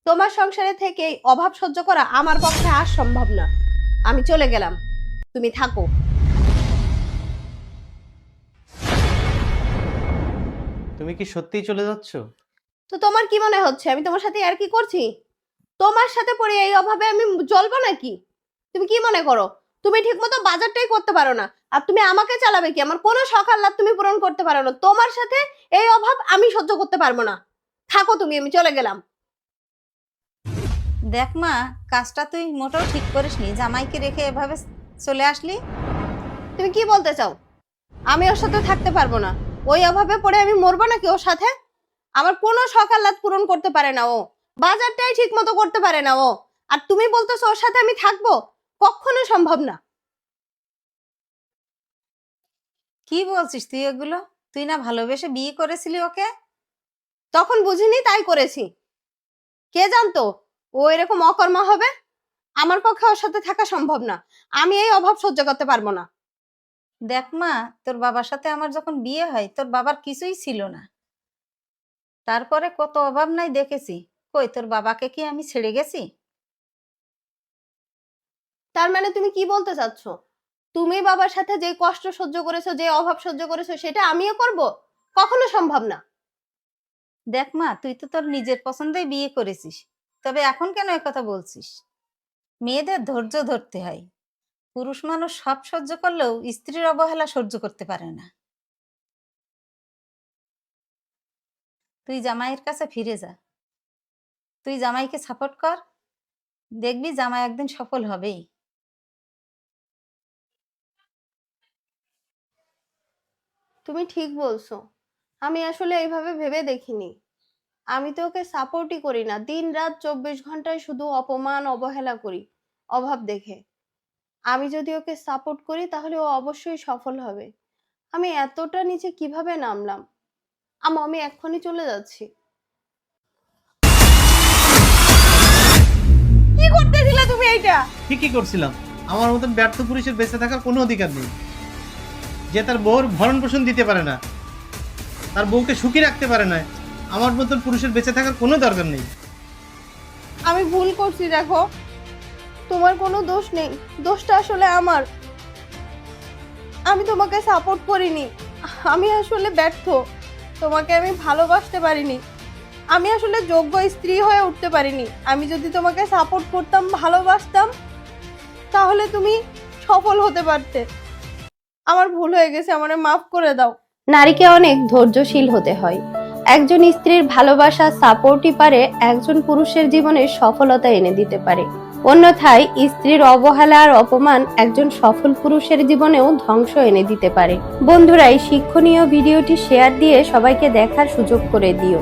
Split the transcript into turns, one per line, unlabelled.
তোমার সংসারে থেকে এই অভাব সহ্য করা আমার পক্ষে আর সম্ভব না। আমি চলে গেলাম, তুমি থাকো।
তুমি কি সত্যিই চলে যাচ্ছ?
তো তোমার কি মনে হচ্ছে আমি তোমার সাথে আর কি করছি? তোমার সাথে পড়ে এই অভাবে আমি জ্বলবো নাকি? তুমি কি মনে করো তুমি ঠিকমতো বাজারটাই করতে পারো না, আর তুমি আমাকে চালাবে কি? আমার কোনো শখ আহ্লাদ তুমি পূরণ করতে পারো না। তোমার সাথে এই অভাব আমি সহ্য করতে পারবো না। থাকো তুমি, আমি চলে গেলাম।
দেখ মা, কাজটা তুই মোটেও ঠিক করিসনি, জামাইকে রেখে এভাবে চলে আসলি।
তুমি কি বলতে চাও? আমি ওর সাথে থাকতে পারবো না। ওই অভাবে পড়ে আমি মরবো নাকি ওর সাথে? আমার কোনো শখ আহ্লাদ পূরণ করতে পারে না ও, বাজারটাই ঠিক মতো করতে পারে না ও, আর তুমি বলতেছো ওর সাথে আমি থাকবো? কখনো সম্ভব না।
কি বলছিস তুই এগুলো? তুই না ভালোবেসে বিয়ে করেছিলি ওকে?
তখন বুঝিনি তাই করেছি। কে জানতো ও এরকম অকর্মা হবে? আমার পক্ষে ওর সাথে থাকা সম্ভব না। আমি এই অভাব সহ্য করতে পারবো না।
দেখ মা, তোর বাবার সাথে আমার যখন বিয়ে হয় তোর বাবার কিছুই ছিল না, তারপরে কত অভাব নাই দেখেছি। কই তোর বাবাকে কি আমি ছেড়ে গেছি?
তার মানে তুমি কি বলতে চাচ্ছ? তুমি বাবার সাথে যে কষ্ট সহ্য করেছো, যে অভাব সহ্য করেছো, সেটা আমিও করব? কখনো সম্ভব না।
দেখ মা, তুই তো তোর নিজের পছন্দেই বিয়ে করেছিস, তবে এখন কেন কথা বলছিস? মেয়েদের ধৈর্য ধরতে হয়। পুরুষ মানুষ সব সহ্য করলেও স্ত্রীর অবহেলা সহ্য করতে পারে না। তুই জামাইয়ের কাছে ফিরে যা, তুই জামাইকে সাপোর্ট কর, দেখবি জামাই একদিন সফল হবেই।
তুমি ঠিক বলছো। আমি আসলে এইভাবে ভেবে দেখিনি। আমি তো ওকে সাপোর্টই করি না, দিন রাত 24 ঘন্টায় শুধু অপমান অবহেলা করি অভাব দেখে। আমি যদি ওকে সাপোর্ট করি তাহলে ও অবশ্যই সফল হবে। আমি এতটা নিচে কিভাবে নামলাম? আমি এক্ষুনি চলে যাচ্ছি। কি করতেছিলে তুমি এইটা?
ঠিকই করছিলাম। আমার মতন ব্যর্থ পুরুষের বেঁচে থাকার কোনো অধিকার নেই, যে তার বউর ভরণ পোষণ দিতে পারে না, তার বউকে সুখী রাখতে পারে না। আমার মতন পুরুষের বেঁচে থাকার কোনো দরকার নেই।
আমি ভুল করছি, দেখো তোমার কোনো দোষ নেই, দোষটা আসলে আমার। আমি তোমাকে সাপোর্ট করিনি, আমি আসলে ব্যর্থ। তোমাকে আমি ভালোবাসতে পারিনি, আমি আসলে যোগ্য স্ত্রী হয়ে উঠতে পারিনি। আমি যদি তোমাকে সাপোর্ট করতাম, ভালোবাসতাম, তাহলে তুমি সফল হতে পারতে। আমার ভুল হয়ে গেছে, আমারে মাফ করে দাও। নারীকে অনেক ধৈর্যশীল হতে হয়। একজন স্ত্রীর ভালোবাসা, সাপোর্টই পারে একজন পুরুষের জীবনে সফলতা এনে দিতে পারে। অন্যথায় স্ত্রীর অবহেলা আর অপমান একজন সফল পুরুষের জীবনেও ধ্বংস এনে দিতে পারে। বন্ধুরা, এই শিক্ষণীয় ভিডিওটি শেয়ার দিয়ে সবাইকে দেখার সুযোগ করে দিও।